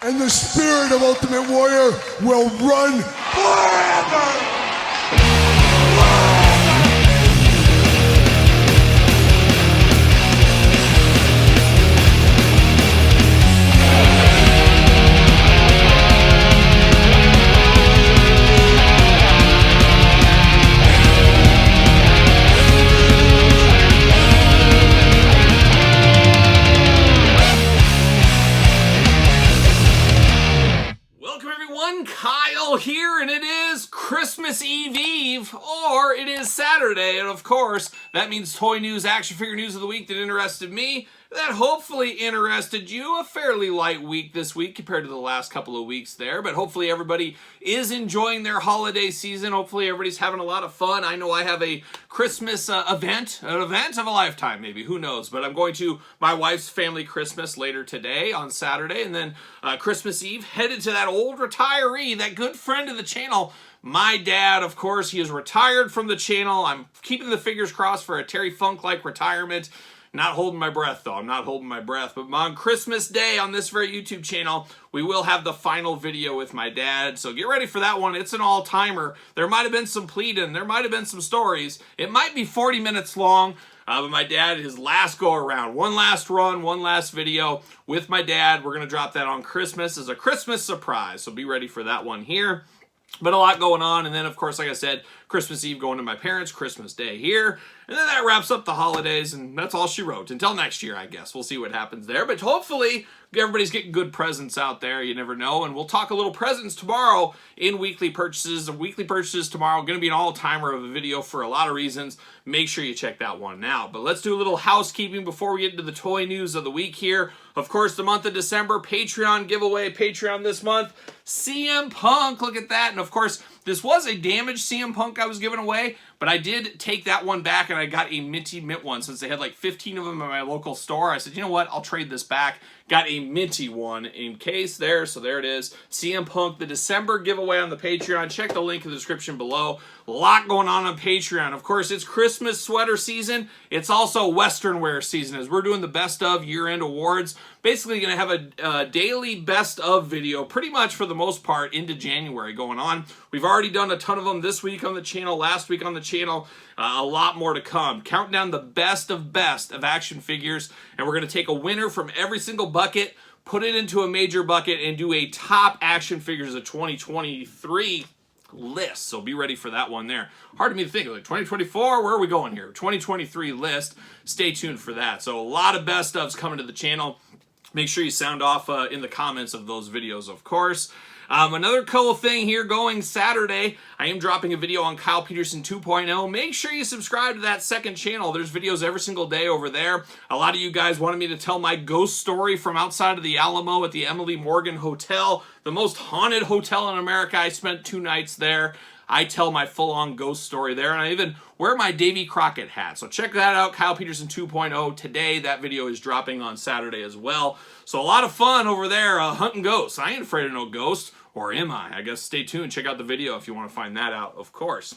And the spirit of Ultimate Warrior will run forever! Kyle here, and it is Christmas Eve, or it is Saturday, and of course, that means toy news, action figure news of the week that interested me, that hopefully interested you. A fairly light week this week compared to the last couple of weeks there, but hopefully everybody is enjoying their holiday season. Hopefully everybody's having a lot of fun. I know I have a Christmas event of a lifetime, maybe, who knows, but I'm going to my wife's family Christmas later today on Saturday, and then Christmas Eve, headed to that old retiree, that good friend of the channel, my dad. Of course, he is retired from the channel. I'm keeping the fingers crossed for a Terry Funk-like retirement. Not holding my breath, though. I'm not holding my breath. But on Christmas Day on this very YouTube channel, we will have the final video with my dad. So get ready for that one. It's an all-timer. There might have been some pleading. There might have been some stories. It might be 40 minutes long. But my dad, his last go-around, one last run, one last video with my dad. We're going to drop that on Christmas as a Christmas surprise. So be ready for that one here. But a lot going on, and then, of course, like I said, Christmas Eve going to my parents', Christmas Day here, and then that wraps up the holidays, and that's all she wrote. Until next year, I guess. We'll see what happens there, but hopefully everybody's getting good presents out there. You never know, and we'll talk a little presents tomorrow in weekly purchases. The weekly purchases tomorrow going to be an all-timer of a video for a lot of reasons. Make sure you check that one out. But let's do a little housekeeping before we get into the toy news of the week here. Of course, the month of December, Patreon giveaway. Patreon this month, CM Punk. Look at that. And of course, this was a damaged CM Punk I was giving away, but I did take that one back and I got a minty mint one since they had like 15 of them in my local store. I said, you know what? I'll trade this back. Got a minty one in case there. So there it is. CM Punk, the December giveaway on the Patreon. Check the link in the description below. A lot going on Patreon. Of course, it's Christmas sweater season. It's also Western wear season as we're doing the best of year-end awards. Basically going to have a daily best of video pretty much for the most part into January going on. We've already done a ton of them this week on the channel, last week on the channel. A lot more to come. Counting down the best of action figures, and we're going to take a winner from every single bucket, put it into a major bucket, and do a top action figures of 2023 list. So be ready for that one there. Hard to me to think, like 2024, where are we going here? 2023 list. Stay tuned for that. So a lot of best ofs coming to the channel. Make sure you sound off in the comments of those videos, of course. Another cool thing here going Saturday, I am dropping a video on Kyle Peterson 2.0. Make sure you subscribe to that second channel. There's videos every single day over there. A lot of you guys wanted me to tell my ghost story from outside of the Alamo at the Emily Morgan Hotel, the most haunted hotel in America. I spent 2 nights there. I tell my full-on ghost story there, and I even wear my Davy Crockett hat. So check that out, Kyle Peterson 2.0 today. That video is dropping on Saturday as well. So a lot of fun over there hunting ghosts. I ain't afraid of no ghosts, or am I? I guess stay tuned. Check out the video if you want to find that out, of course.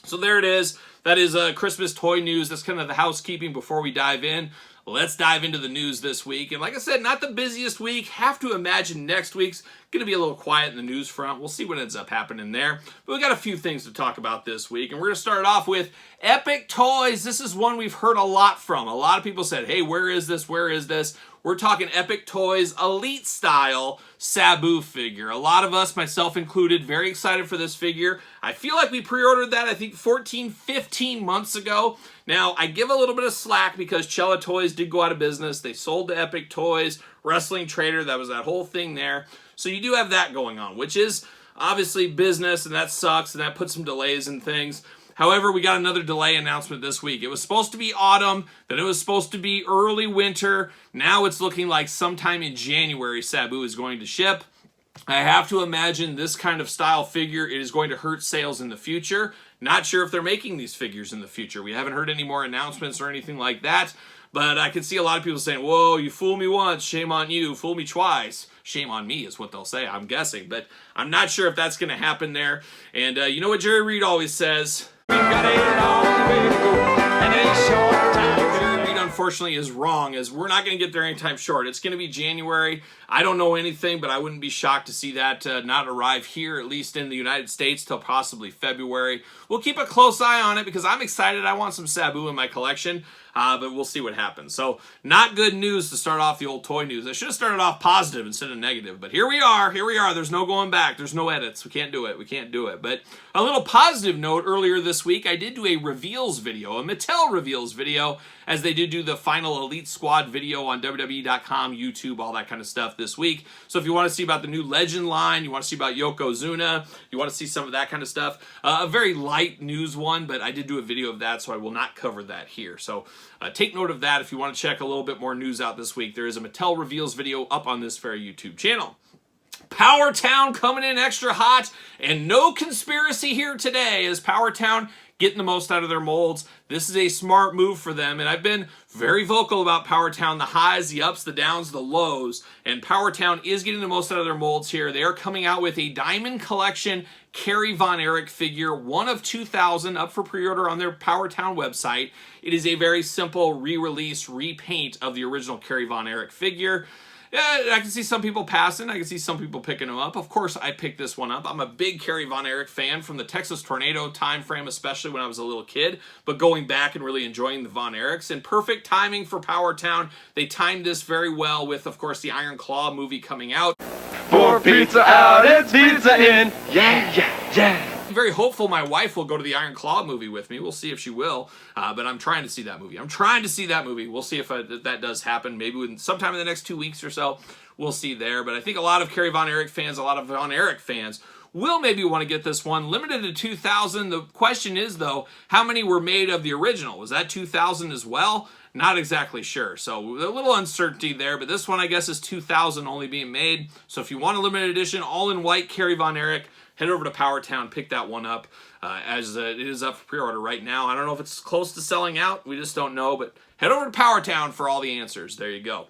So there it is. That is Christmas toy news. That's kind of the housekeeping before we dive in. Let's dive into the news this week. And like I said, not the busiest week. Have to imagine next week's going to be a little quiet in the news front. We'll see what ends up happening there. But we got a few things to talk about this week. And we're going to start off with Epic Toys. This is one we've heard a lot from. A lot of people said, hey, where is this? Where is this? We're talking Epic Toys Elite Style Sabu figure. A lot of us, myself included, very excited for this figure. I feel like we pre-ordered that, I think, 14, 15 months ago. Now, I give a little bit of slack because Cella Toys did go out of business. They sold to Epic Toys, Wrestling Trader. That was that whole thing there. So you do have that going on, which is obviously business, and that sucks, and that puts some delays in things. However, we got another delay announcement this week. It was supposed to be autumn, then it was supposed to be early winter. Now it's looking like sometime in January Sabu is going to ship. I have to imagine this kind of style figure, it is going to hurt sales in the future. Not sure if they're making these figures in the future. We haven't heard any more announcements or anything like that. But I can see a lot of people saying, whoa, you fooled me once, shame on you, fool me twice. Shame on me is what they'll say, I'm guessing. But I'm not sure if that's going to happen there. And you know what Jerry Reed always says? We've got a long way to go and a short time. Jerry Reed, unfortunately is wrong, as we're not going to get there anytime short. It's going to be January. I don't know anything, but I wouldn't be shocked to see that not arrive here, at least in the United States, till possibly February. We'll keep a close eye on it because I'm excited. I want some Sabu in my collection, but we'll see what happens. So not good news to start off the old toy news. I should have started off positive instead of negative, but here we are. Here we are. There's no going back. There's no edits. We can't do it. We can't do it. But a little positive note, earlier this week, I did do a reveals video, a Mattel reveals video, as they did do the final Elite Squad video on WWE.com, YouTube, all that kind of stuff this week. So if you want to see about the new Legend line, you want to see about Yokozuna, you want to see some of that kind of stuff, a very light news one, but I did do a video of that, so I will not cover that here. So take note of that if you want to check a little bit more news out this week. There is a Mattel reveals video up on this very YouTube channel. Powertown coming in extra hot, and no conspiracy here today, as Powertown getting the most out of their molds. This is a smart move for them, and I've been very vocal about Powertown, the highs, the ups, the downs, the lows, and Powertown is getting the most out of their molds here. They are coming out with a Diamond Collection Kerry Von Erich figure, one of 2,000, up for pre-order on their Powertown website. It is a very simple re-release, repaint of the original Kerry Von Erich figure. Yeah, I can see some people passing. I can see some people picking them up. Of course, I picked this one up. I'm a big Kerry Von Erich fan from the Texas Tornado time frame, especially when I was a little kid. But going back and really enjoying the Von Erichs, and perfect timing for Powertown. They timed this very well with, of course, the Iron Claw movie coming out. For pizza out, it's pizza in. Yeah, yeah, yeah. I'm very hopeful my wife will go to the Iron Claw movie with me. We'll see if she will, but I'm trying to see that movie. We'll see if that does happen. Maybe sometime in the next 2 weeks or so, we'll see there. But I think a lot of Kerry Von Erich fans, a lot of Von Erich fans, will maybe want to get this one. Limited to 2,000. The question is, though, how many were made of the original? Was that 2,000 as well? Not exactly sure. So a little uncertainty there, but this one, I guess, is 2,000 only being made. So if you want a limited edition, all in white Kerry Von Erich, head over to Powertown, pick that one up, as it is up for pre-order right now. I don't know if it's close to selling out. We just don't know, but head over to Powertown for all the answers. There you go.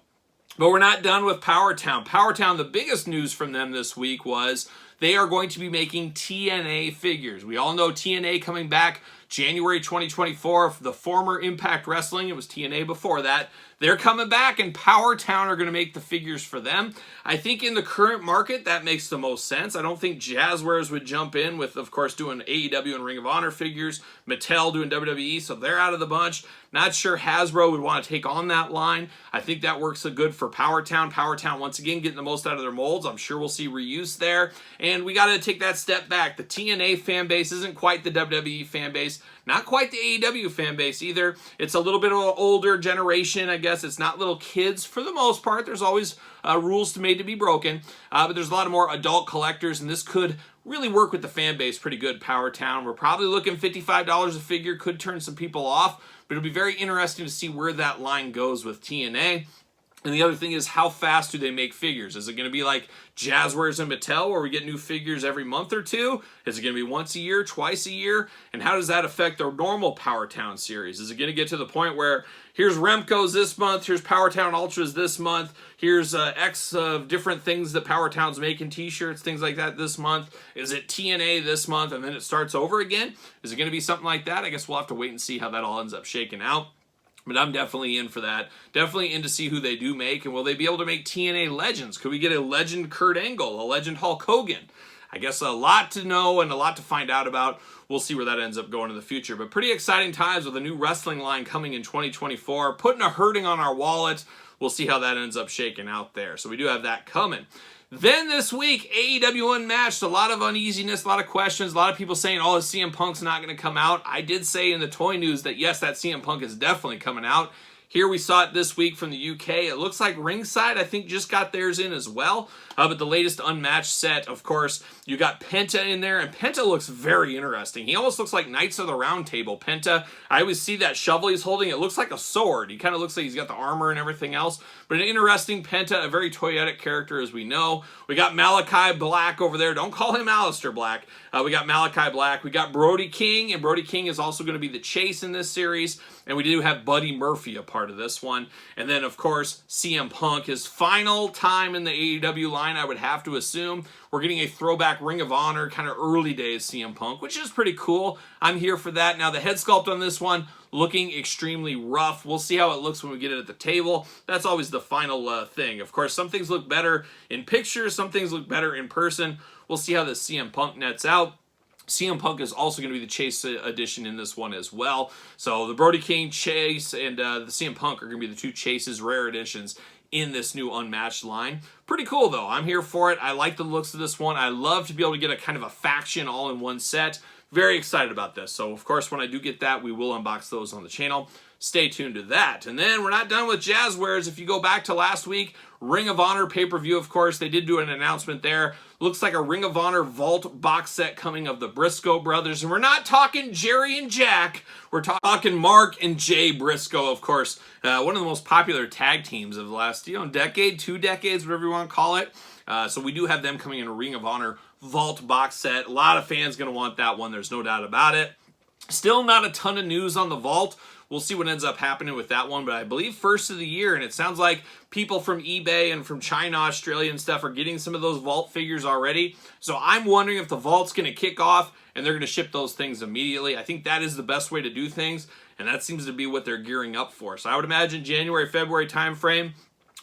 But we're not done with Powertown. Powertown, the biggest news from them this week was they are going to be making TNA figures. We all know TNA coming back January 2024, the former Impact Wrestling. It was TNA before that. They're coming back, and Powertown are going to make the figures for them. I think in the current market, that makes the most sense. I don't think Jazzwares would jump in with, of course, doing AEW and Ring of Honor figures. Mattel doing WWE, so they're out of the bunch. Not sure Hasbro would want to take on that line. I think that works good for Powertown. Powertown, once again, getting the most out of their molds. I'm sure we'll see reuse there. And we got to take that step back. The TNA fan base isn't quite the WWE fan base. Not quite the AEW fan base either. It's a little bit of an older generation, I guess. It's not little kids for the most part. There's always rules made to be broken. But there's a lot of more adult collectors, and this could really work with the fan base pretty good, Powertown. We're probably looking $55 a figure. Could turn some people off, but it'll be very interesting to see where that line goes with TNA. And the other thing is, how fast do they make figures? Is it going to be like Jazzwares and Mattel, where we get new figures every month or two? Is it going to be once a year, twice a year? And how does that affect our normal Powertown series? Is it going to get to the point where here's Remco's this month, here's Powertown Ultras this month, here's X of different things that Powertown's making, t-shirts, things like that this month? Is it TNA this month and then it starts over again? Is it going to be something like that? I guess we'll have to wait and see how that all ends up shaking out. But I'm definitely in for that. Definitely in to see who they do make. And will they be able to make TNA legends? Could we get a legend Kurt Angle, a legend Hulk Hogan? I guess a lot to know and a lot to find out about. We'll see where that ends up going in the future. But pretty exciting times with a new wrestling line coming in 2024. Putting a hurting on our wallet. We'll see how that ends up shaking out there. So we do have that coming. Then this week, AEW Unmatched, a lot of uneasiness, a lot of questions, a lot of people saying, oh, CM Punk's not going to come out. I did say in the toy news that, yes, that CM Punk is definitely coming out. Here we saw it this week from the UK. It looks like Ringside, I think, just got theirs in as well. But the latest Unmatched set, of course, you got Penta in there, and Penta looks very interesting. He almost looks like Knights of the Round Table. Penta, I always see that shovel he's holding. It looks like a sword. He kind of looks like he's got the armor and everything else. But an interesting Penta, a very toyetic character, as we know. We got Malachi Black over there. Don't call him Aleister Black. We got Malachi Black. We got Brody King, and Brody King is also going to be the Chase in this series. And we do have Buddy Murphy, a part part of this one. And then, of course, CM Punk, his final time in the AEW line, I would have to assume. We're getting a throwback Ring of Honor, kind of early days CM Punk, which is pretty cool. I'm here for that. Now, the head sculpt on this one, looking extremely rough. We'll see how it looks when we get it at the table. That's always the final thing. Of course, some things look better in pictures, some things look better in person. We'll see how the CM Punk nets out. CM Punk is also going to be the Chase edition in this one as well. So the Brody King Chase and the CM Punk are going to be the two Chases rare editions in this new Unmatched line. Pretty cool though. I'm here for it. I like the looks of this one. I love to be able to get a kind of a faction all in one set. Very excited about this. So of course when I do get that, we will unbox those on the channel. Stay tuned to that. And then we're not done with Jazzwares. If you go back to last week, Ring of Honor pay-per-view, of course, they did do an announcement there. Looks like a Ring of Honor Vault box set coming of the Briscoe brothers. And we're not talking Jerry and Jack. We're talking Mark and Jay Briscoe, of course. One of the most popular tag teams of the last, decade, 2 decades, whatever you want to call it. So we do have them coming in a Ring of Honor Vault box set. A lot of fans going to want that one. There's no doubt about it. Still not a ton of news on the Vault. We'll see what ends up happening with that one, but I believe first of the year, and it sounds like people from eBay and from China, Australia, and stuff are getting some of those Vault figures already. So I'm wondering if the Vault's going to kick off and they're going to ship those things immediately. I think that is the best way to do things, and that seems to be what they're gearing up for. So I would imagine January, February timeframe,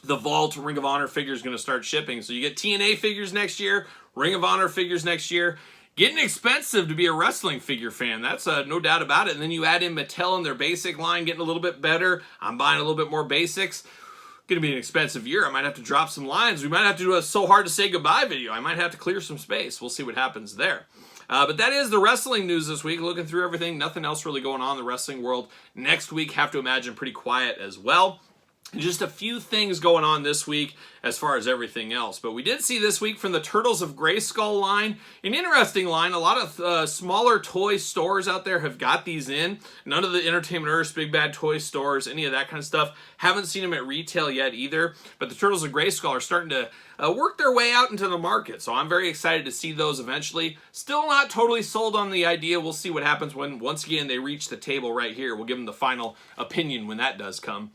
the Vault Ring of Honor figure is going to start shipping. So you get TNA figures next year, Ring of Honor figures next year. Getting expensive to be a wrestling figure fan. That's no doubt about it. And then you add in Mattel and their basic line getting a little bit better. I'm buying a little bit more basics. Going to be an expensive year. I might have to drop some lines. We might have to do a So Hard to Say Goodbye video. I might have to clear some space. We'll see what happens there. But that is the wrestling news this week. Looking through everything. Nothing else really going on in the wrestling world. Next week, have to imagine pretty quiet as well. Just a few things going on this week as far as everything else. But we did see this week from the Turtles of Grayskull line, an interesting line. A lot of smaller toy stores out there have got these in. None of the Entertainment Earth, Big Bad Toy stores, any of that kind of stuff. Haven't seen them at retail yet either. But the Turtles of Grayskull are starting to work their way out into the market. So I'm very excited to see those eventually. Still not totally sold on the idea. We'll see what happens when, once again, they reach the table right here. We'll give them the final opinion when that does come.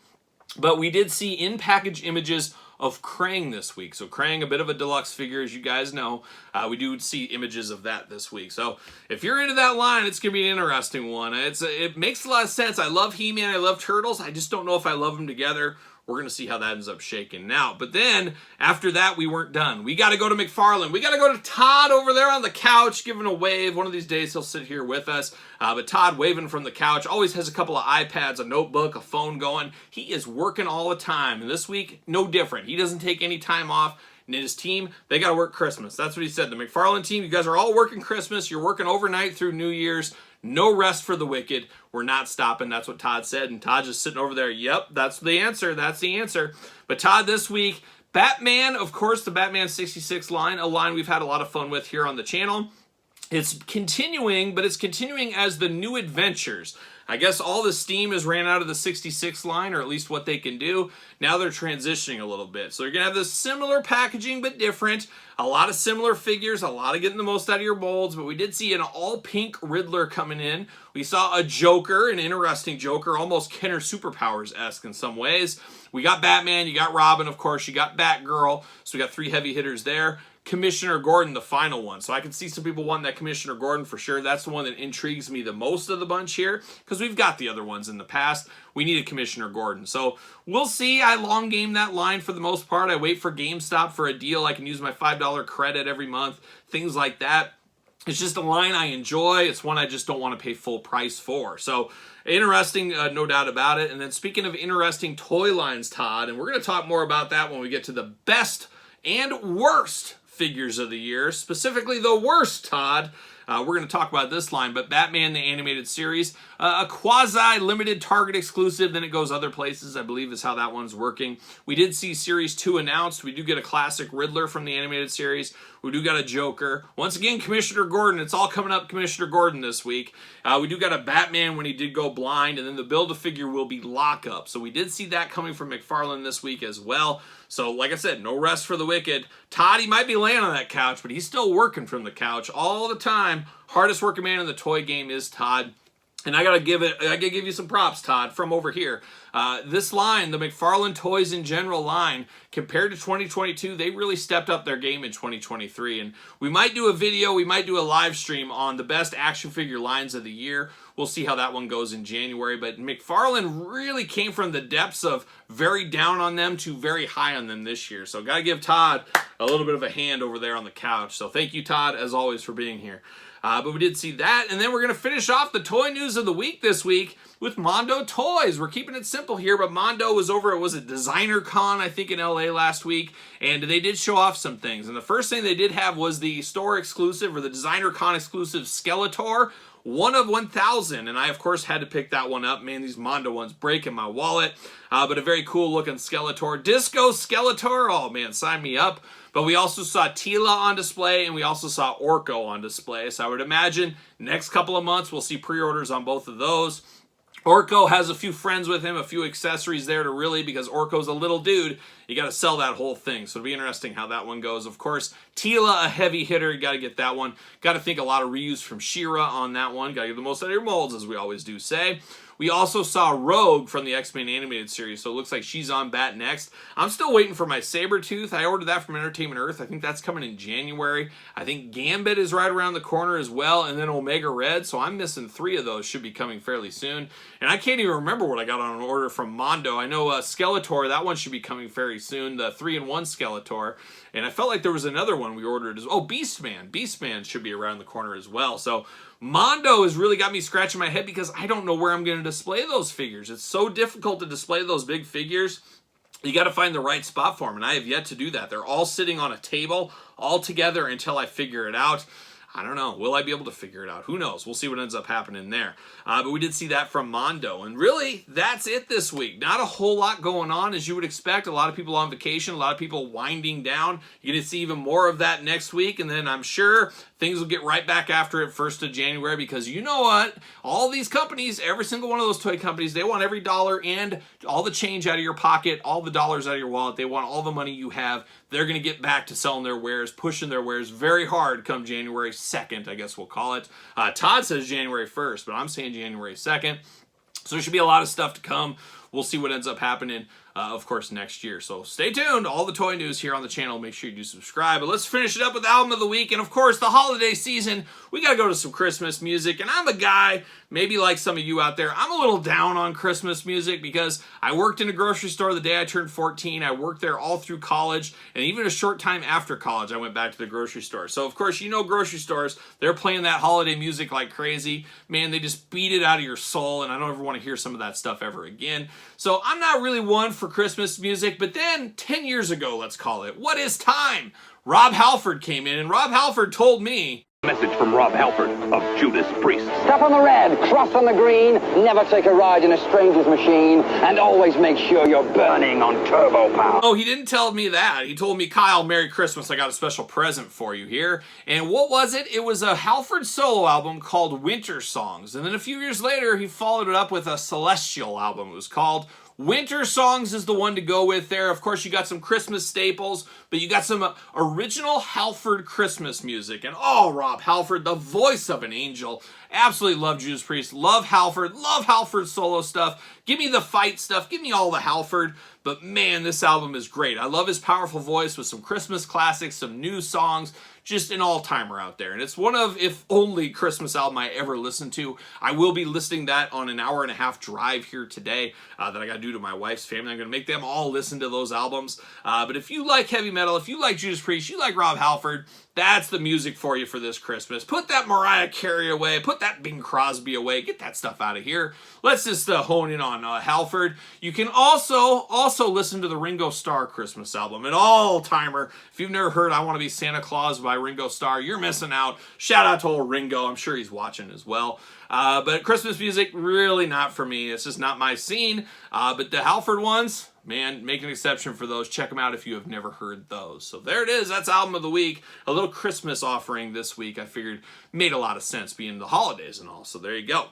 But we did see in-package images of Krang this week. So Krang, a bit of a deluxe figure, as you guys know. We do see images of that this week. So if you're into that line, it's going to be an interesting one. It makes a lot of sense. I love He-Man. I love Turtles. I just don't know if I love them together. We're going to see how that ends up shaking out. But then, after that, we weren't done. We got to go to McFarlane. We got to go to Todd over there on the couch, giving a wave. One of these days, he'll sit here with us. But Todd, waving from the couch, always has a couple of iPads, a notebook, a phone going. He is working all the time. And this week, no different. He doesn't take any time off. And his team, they got to work Christmas. That's what he said. The McFarlane team, you guys are all working Christmas. You're working overnight through New Year's. No rest for the wicked. We're not stopping. That's what Todd said. And Todd just sitting over there. Yep, that's the answer. That's the answer. But Todd, this week, Batman, of course, the Batman 66 line, a line we've had a lot of fun with here on the channel. It's continuing, but it's continuing as the New Adventures. I guess all the steam has ran out of the 66 line, or at least what they can do. Now they're transitioning a little bit. So you're going to have this similar packaging, but different. A lot of similar figures, a lot of getting the most out of your molds, but we did see an all-pink Riddler coming in. We saw a Joker, an interesting Joker, almost Kenner Superpowers-esque in some ways. We got Batman, you got Robin, of course, you got Batgirl, so we got 3 heavy hitters there. Commissioner Gordon, the final one. So I can see some people wanting that Commissioner Gordon for sure. That's the one that intrigues me the most of the bunch here, because we've got the other ones in the past. We need a Commissioner Gordon. So we'll see. I long game that line for the most part. I wait for GameStop for a deal. I can use my $5 credit every month, things like that. It's just a line I enjoy. It's one I just don't want to pay full price for. So interesting, no doubt about it. And then speaking of interesting toy lines, Todd, and we're going to talk more about that when we get to the best and worst figures of the year, specifically the worst, Todd. We're going to talk about this line, but Batman the Animated Series, a quasi-limited Target exclusive, then it goes other places, I believe is how that one's working. We did see Series 2 announced. We do get a classic Riddler from the Animated Series. We do got a Joker. Once again, Commissioner Gordon. It's all coming up Commissioner Gordon this week. We do got a Batman when he did go blind, and then the Build-A-Figure will be Lockup. So we did see that coming from McFarlane this week as well. So, like I said, no rest for the wicked. Todd, he might be laying on that couch, but he's still working from the couch all the time. Hardest working man in the toy game is Todd. And I gotta give you some props, Todd, from over here. This line, the McFarlane Toys in General line, compared to 2022, they really stepped up their game in 2023. And we might do a video, we might do a live stream on the best action figure lines of the year. We'll see how that one goes in January. But McFarlane really came from the depths of very down on them to very high on them this year. So got to give Todd a little bit of a hand over there on the couch. So thank you, Todd, as always, for being here. But we did see that. And then we're going to finish off the toy news of the week this week with Mondo Toys. We're keeping it simple here, but Mondo was over at, was it Designer Con, I think, in LA last week, and they did show off some things. And the first thing they did have was the store exclusive, or the Designer Con exclusive Skeletor, 1 of 1,000, and I, of course, had to pick that one up. Man, these Mondo ones break in my wallet, but a very cool-looking Skeletor. Disco Skeletor, oh, man, sign me up. But we also saw Tila on display, and we also saw Orko on display. So I would imagine next couple of months we'll see pre-orders on both of those. Orko has a few friends with him, a few accessories there to really, because Orko's a little dude, you got to sell that whole thing. So it'll be interesting how that one goes. Of course, Tila, a heavy hitter, you got to get that one. Got to think a lot of reuse from She-Ra on that one. Got to get the most out of your molds, as we always do say. We also saw Rogue from the X-Men animated series, so it looks like she's on bat next. I'm still waiting for my Sabretooth. I ordered that from Entertainment Earth. I think that's coming in January. I think Gambit is right around the corner as well, and then Omega Red, so I'm missing 3 of those. Should be coming fairly soon. And I can't even remember what I got on an order from Mondo. I know Skeletor, that one should be coming very soon, the 3-in-1 Skeletor. And I felt like there was another one we ordered as well. Oh, Beastman. Beastman should be around the corner as well. So Mondo has really got me scratching my head because I don't know where I'm going to display those figures. It's so difficult to display those big figures. You got to find the right spot for them, and I have yet to do that. They're all sitting on a table all together until I figure it out. I don't know. Will I be able to figure it out? Who knows? We'll see what ends up happening there. But we did see that from Mondo. And really, that's it this week. Not a whole lot going on, as you would expect. A lot of people on vacation. A lot of people winding down. You're going to see even more of that next week. And then I'm sure things will get right back after it 1st of January. Because you know what? All these companies, every single one of those toy companies, they want every dollar and all the change out of your pocket, all the dollars out of your wallet. They want all the money you have. They're going to get back to selling their wares, pushing their wares very hard come January 2nd, I guess we'll call it. Todd says January 1st, but I'm saying January 2nd. So there should be a lot of stuff to come. We'll see what ends up happening, of course, next year. So stay tuned. All the toy news here on the channel. Make sure you do subscribe. But let's finish it up with Album of the Week. And, of course, the holiday season, we got to go to some Christmas music. And I'm a guy, maybe like some of you out there, I'm a little down on Christmas music because I worked in a grocery store the day I turned 14. I worked there all through college. And even a short time after college, I went back to the grocery store. So, of course, you know grocery stores, they're playing that holiday music like crazy. Man, they just beat it out of your soul. And I don't ever want to hear some of that stuff ever again. So I'm not really one for Christmas music, but then 10 years ago, let's call it, what is time? Rob Halford came in, and Rob Halford told me, Message from Rob Halford of Judas Priest. Step on the red, cross on the green, never take a ride in a stranger's machine, and always make sure you're burning on turbo power. Oh, he didn't tell me that. He told me, Kyle, Merry Christmas, I got a special present for you here. And what was it? It was a Halford solo album called Winter Songs. And then a few years later, he followed it up with a Celestial album. It was called Winter Songs is the one to go with there. Of course, you got some Christmas staples, but you got some original Halford Christmas music. And oh, Rob Halford, the voice of an angel. Absolutely love Judas Priest. Love Halford solo stuff. Give me the fight stuff. Give me all the Halford. But man, this album is great. I love his powerful voice with some Christmas classics, some new songs. Just an all-timer out there. And it's one of, if only, Christmas album I ever listened to. I will be listening that on an hour-and-a-half drive here today that I got to do to my wife's family. I'm going to make them all listen to those albums. But if you like heavy metal, if you like Judas Priest, you like Rob Halford, that's the music for you for this Christmas. Put that Mariah Carey away. Put that Bing Crosby away. Get that stuff out of here. Let's just hone in on Halford. You can also listen to the Ringo Starr Christmas album, an all-timer. If you've never heard I Want to Be Santa Claus by Ringo Starr, you're missing out. Shout out to old Ringo. I'm sure he's watching as well. But Christmas music, really not for me. It's just not my scene. But the Halford ones, man, make an exception for those. Check them out if you have never heard those. So there it is. That's Album of the Week. A little Christmas offering this week. I figured made a lot of sense being the holidays and all. So there you go.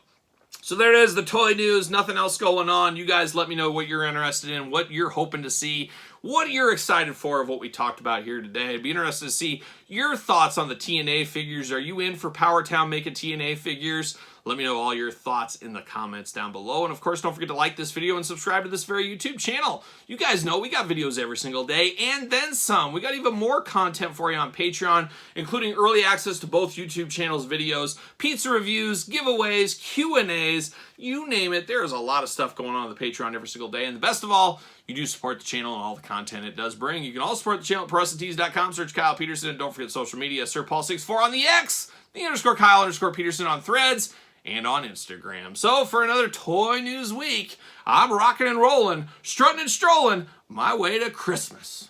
So there it is, the toy news. Nothing else going on. You guys let me know what you're interested in, what you're hoping to see, what you're excited for of what we talked about here today. I'd be interested to see your thoughts on the TNA figures. Are you in for Powertown making TNA figures? Let me know all your thoughts in the comments down below. And of course, don't forget to like this video and subscribe to this very YouTube channel. You guys know we got videos every single day and then some. We got even more content for you on Patreon, including early access to both YouTube channels' videos, pizza reviews, giveaways, Q&As, you name it. There's a lot of stuff going on the Patreon every single day. And the best of all, you do support the channel and all the content it does bring. You can also support the channel at ProWrestlingTees.com. Search Kyle Peterson, and don't forget social media, SirPaul64 on the X, the _Kyle_Peterson on Threads, and on Instagram. So for another Toy News Week, I'm rocking and rolling, strutting and strolling my way to Christmas.